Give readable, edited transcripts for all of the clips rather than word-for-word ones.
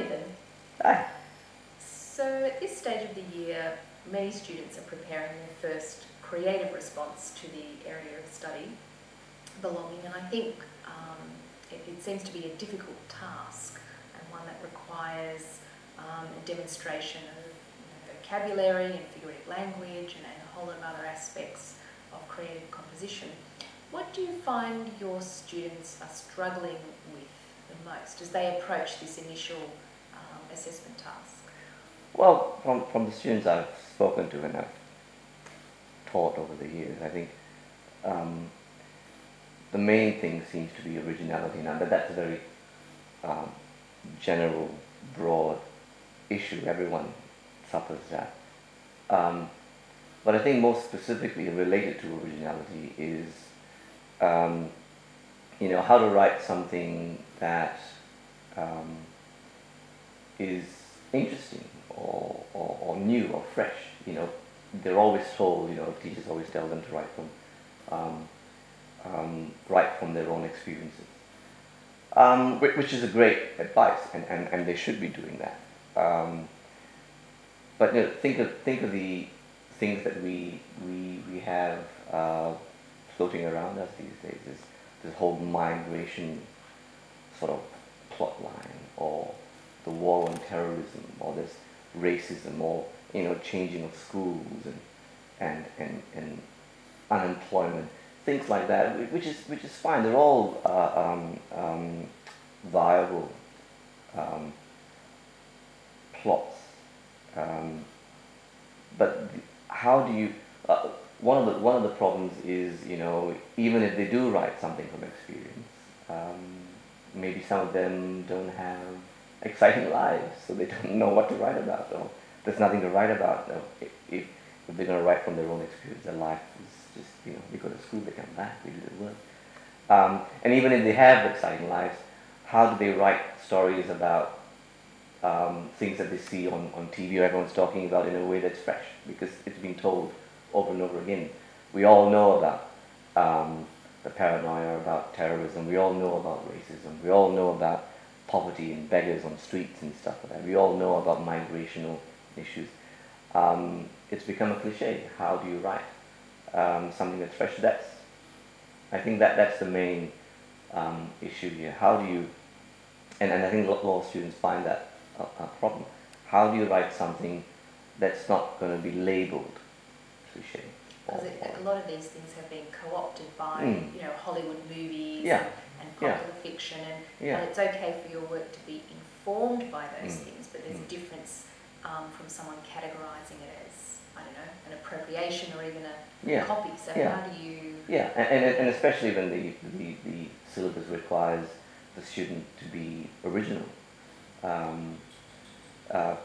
Niven. Hi. So at this stage of the year, many students are preparing their first creative response to the area of study, belonging, and I think it seems to be a difficult task and one that requires a demonstration of vocabulary and figurative language and a whole lot of other aspects of creative composition. What do you find your students are struggling with the most as they approach this initial assessment task? Well, from the students I've spoken to and I've taught over the years, I think the main thing seems to be originality now, but that's a very general, broad issue. Everyone suffers that. But I think most specifically related to originality is, how to write something that is interesting or new or fresh. They're always told, teachers always tell them to write from their own experiences, which is a great advice, and they should be doing that. But think of the things that we have floating around us these days. This whole migration sort of plot line, or the war on terrorism, or this racism, or changing of schools and unemployment, things like that, which is fine. They're all viable plots. But how do you? One of the problems is, even if they do write something from experience, maybe some of them don't have exciting lives, so they don't know what to write about, or there's nothing to write about. If they're going to write from their own experience, their life is just, they go to school, they come back, they do their work. And even if they have exciting lives, how do they write stories about things that they see on TV or everyone's talking about in a way that's fresh, because it's been told over and over again. We all know about the paranoia about terrorism. We all know about racism. We all know about poverty and beggars on streets and stuff like that. We all know about migrational issues. It's become a cliche. How do you write something that's fresh? I think that's the main issue here. How do you, and I think law students find that a problem. How do you write something that's not going to be labeled cliche? Because a lot of these things have been co-opted by Hollywood movies and popular fiction, and it's okay for your work to be informed by those things, but there's a difference from someone categorising it as, I don't know, an appropriation or even a copy. So how do you? And especially when the syllabus requires the student to be original. So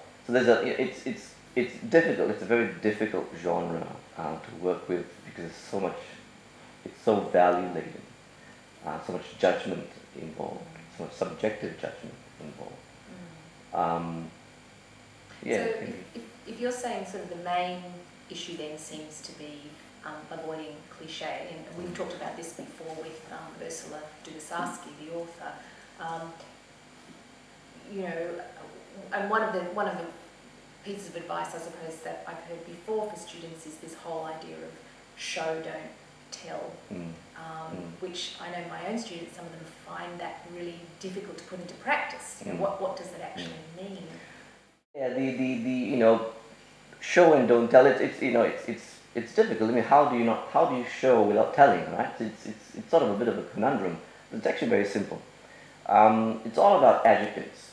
it's difficult. It's a very difficult genre to work with, because it's so value laden, so much judgment involved, so much subjective judgment involved. So if you're saying sort of the main issue then seems to be avoiding cliche, and we've talked about this before with Ursula Dubosarski, the author. And one of the pieces of advice, I suppose, that I've heard before for students is this whole idea of show, don't tell, which I know my own students, some of them find that really difficult to put into practice. What does that actually mean? Yeah, the show and don't tell. It's difficult. I mean, how do you show without telling, right? It's sort of a bit of a conundrum. But it's actually very simple. It's all about adjectives.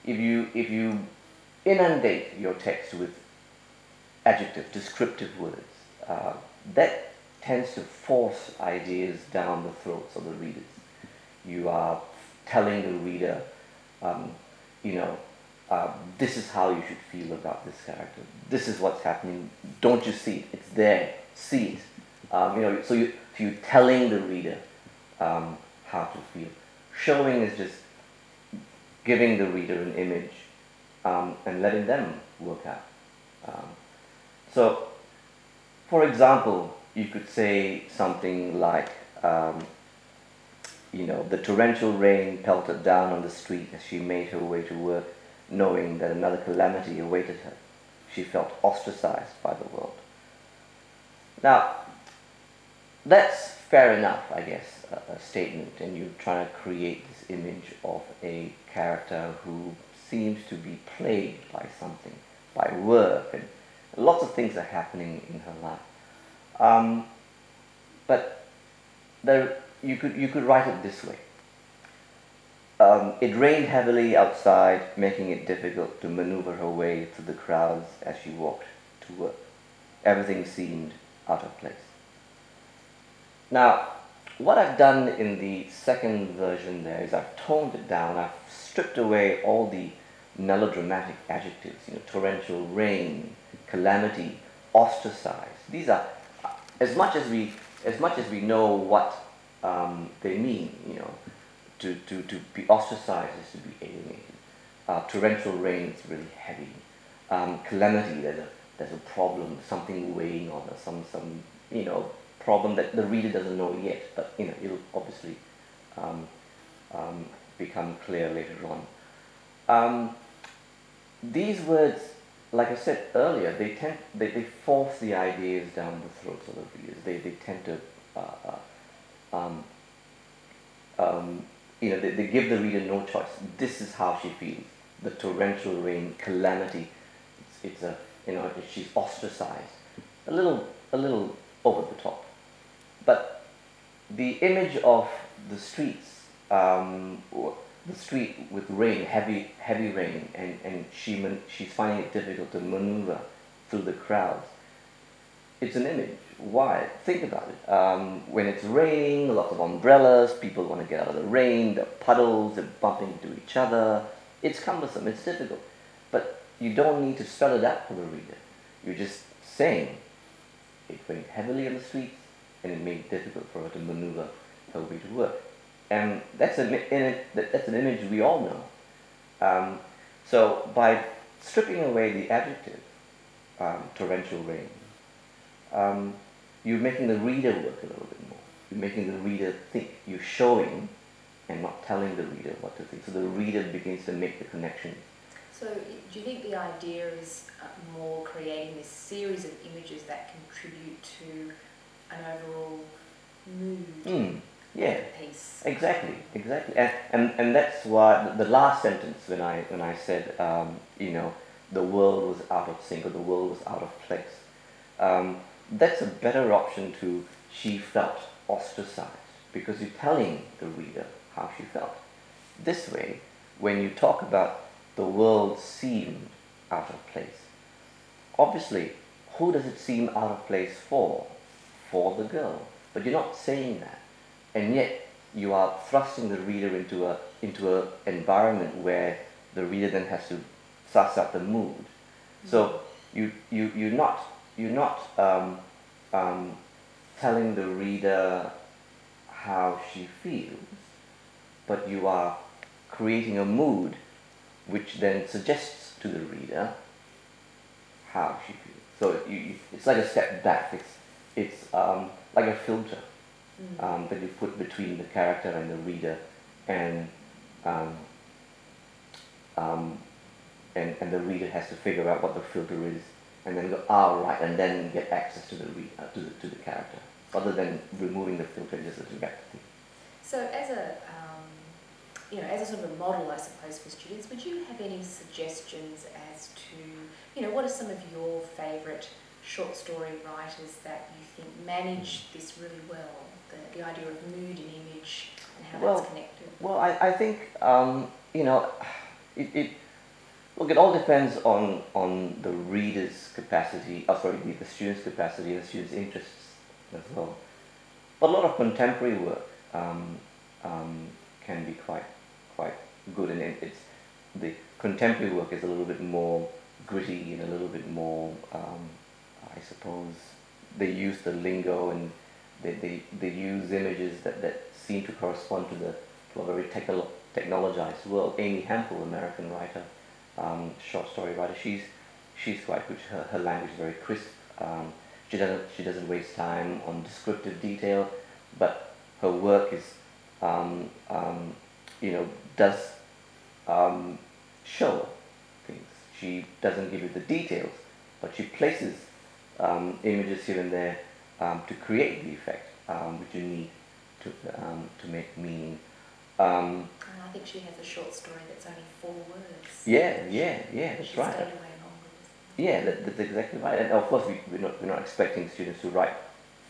If you inundate your text with adjectives, descriptive words, that tends to force ideas down the throats of the readers. You are telling the reader, this is how you should feel about this character. This is what's happening. Don't you see it? It's there. See it. So you're telling the reader how to feel. Showing is just giving the reader an image and letting them work out. So, for example, you could say something like, you know, the torrential rain pelted down on the street as she made her way to work, knowing that another calamity awaited her. She felt ostracized by the world. Now, that's fair enough, I guess, a statement, and you're trying to create this image of a character who seems to be plagued by something, by work, and lots of things are happening in her life. But you could write it this way. It rained heavily outside, making it difficult to maneuver her way through the crowds as she walked to work. Everything seemed out of place. Now, what I've done in the second version there is I've toned it down. I've stripped away all the melodramatic adjectives, you know, torrential rain, calamity, ostracized. These are, as much as we know what they mean, you know, to be ostracized is to be alienated. Torrential rain is really heavy. Calamity, there's a problem, something weighing on us, some you know, problem that the reader doesn't know yet, but you know, it'll obviously become clear later on. These words, like I said earlier, they force the ideas down the throats of the readers. They tend to you know, they give the reader no choice. This is how she feels. The torrential rain, calamity. It's a, you know, she's ostracized. A little over the top. But the image of the streets, the street with rain, heavy rain, and she's finding it difficult to maneuver through the crowds. It's an image. Why? Think about it. When it's raining, lots of umbrellas, people want to get out of the rain, there are puddles, they're bumping into each other. It's cumbersome, it's difficult. But you don't need to spell it out for the reader. You're just saying it rained heavily on the streets and it made it difficult for her to maneuver her way to work. And that's an image we all know. So by stripping away the adjective, torrential rain, you're making the reader work a little bit more. You're making the reader think. You're showing and not telling the reader what to think. So the reader begins to make the connection. So do you think the idea is more creating this series of images that contribute to an overall mood yeah, of the piece? Exactly. And that's why the last sentence when I said, you know, the world was out of sync, or the world was out of place. That's a better option to she felt ostracized, because you're telling the reader how she felt. This way, when you talk about the world seemed out of place, obviously, who does it seem out of place for? For the girl. But you're not saying that. And yet, you are thrusting the reader into a environment where the reader then has to suss out the mood. So you're not telling the reader how she feels, but you are creating a mood which then suggests to the reader how she feels. So it's like a step back. It's like a filter that you put between the character and the reader, and the reader has to figure out what the filter is, and then go, right, and then get access to the to the character, other than removing the filter just as you get to think. So as a as a sort of a model, I suppose, for students, would you have any suggestions as to, what are some of your favourite short story writers that you think manage this really well, the idea of mood and image and how that's connected? Well, I think, it all depends on the reader's capacity, the student's capacity and the student's interests as well. But a lot of contemporary work can be quite good, and the contemporary work is a little bit more gritty and a little bit more, I suppose, they use the lingo and they use images that seem to correspond to a very technologized world. Amy Hempel, American writer, short story writer, she's quite good. Her language is very crisp. She doesn't waste time on descriptive detail, but her work is um, um, does show things. She doesn't give you the details, but she places images here and there to create the effect which you need to make meaning. And I think she has a short story that's only 4 words. Yeah, that's she right. stayed away longer. Yeah, that's exactly right. And of course, we're not expecting students to write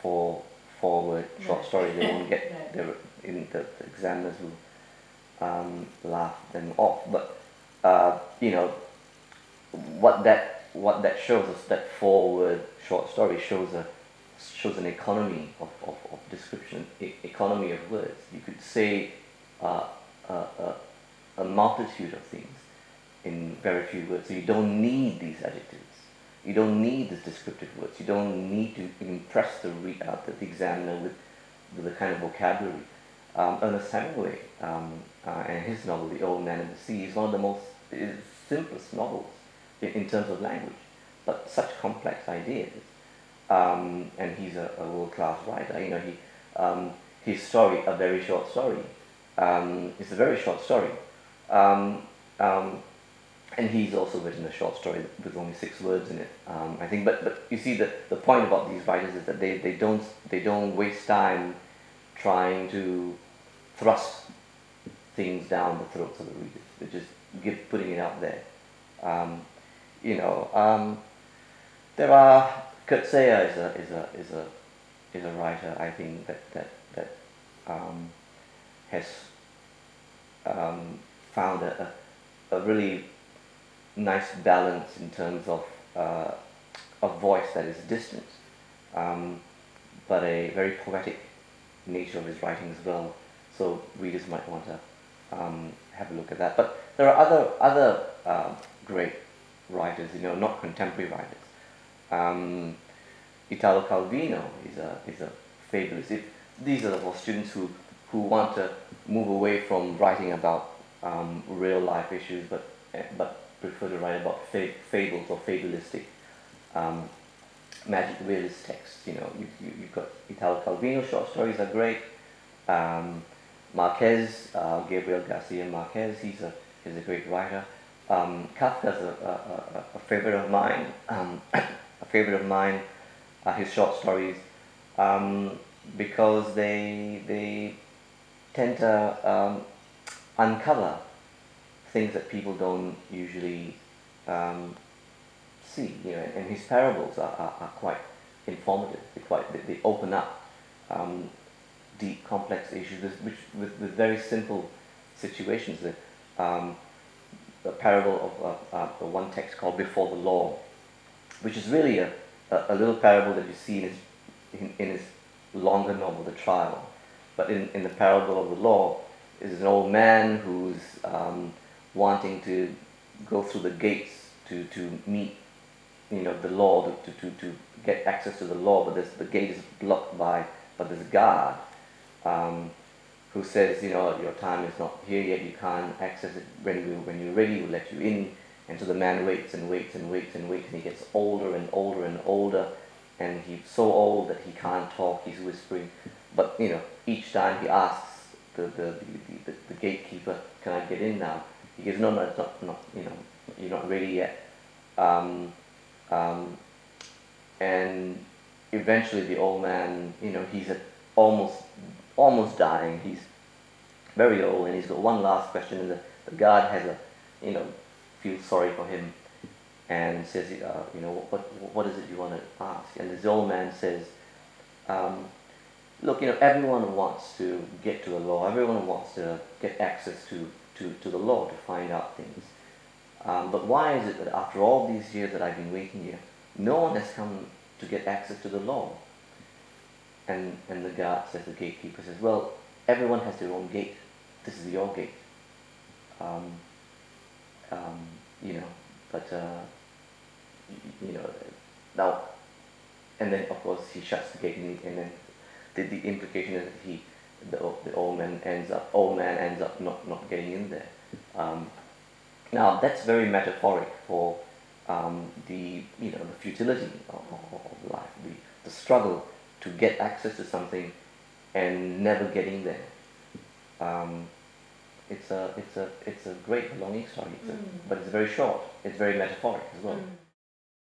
4-word short stories. They won't get No. the examiners will laugh them off. But what that shows us, that 4-word short story shows an economy of description, economy of words. You could say a multitude of things in very few words. So you don't need these adjectives. You don't need these descriptive words. You don't need to impress the examiner with the kind of vocabulary. Ernest Hemingway and his novel *The Old Man and the Sea* is one of the most simplest novels in terms of language, but such complex ideas. And he's a world-class writer. His story, A Very Short Story, it's a very short story. And he's also written a short story with only 6 words in it, I think. But you see, the point about these writers is that they don't waste time trying to thrust things down the throats of the readers. They're just putting it out there. There are Coetzee is a writer, I think, that has found a really nice balance in terms of a voice that is distant, but a very poetic nature of his writing as well. So readers might want to have a look at that. But there are other great writers, not contemporary writers. Italo Calvino is a fabulous. These are for students who want to move away from writing about real life issues, but prefer to write about fables or fabulistic magic realist texts. You've got Italo Calvino short stories are great. Marquez, Gabriel Garcia Marquez, he's a great writer. Kafka's a favorite of mine. His short stories, because they tend to uncover things that people don't usually see. And his parables are quite informative. They open up deep, complex issues with very simple situations. The parable of the one text called "Before the Law," which is really a little parable that you see in his longer novel, The Trial. But in the parable of the law is an old man who's wanting to go through the gates to meet the law, to get access to the law, but the gate is blocked by this guard who says, your time is not here yet, you can't access it. When you're ready, we'll let you in. And so the man waits and waits and waits and waits, and he gets older and older and older, and he's so old that he can't talk, he's whispering. But each time he asks the gatekeeper, "Can I get in now?" He goes, "No, it's not you're not ready yet." And eventually the old man, he's almost dying. He's very old, and he's got one last question, and the guard has feels sorry for him and says, what is it you want to ask? And this old man says, look, everyone wants to get to the law. Everyone wants to get access to the law, to find out things. But why is it that after all these years that I've been waiting here, no one has come to get access to the law? And the guard says, the gatekeeper says, well, everyone has their own gate. This is your gate. Now, and then of course he shuts the gate, and then the implication is that the old man ends up not getting in there. Now that's very metaphoric for the futility of life, the struggle to get access to something and never getting there. it's a great belonging story. Mm. But it's very short. It's very metaphoric as well. Mm.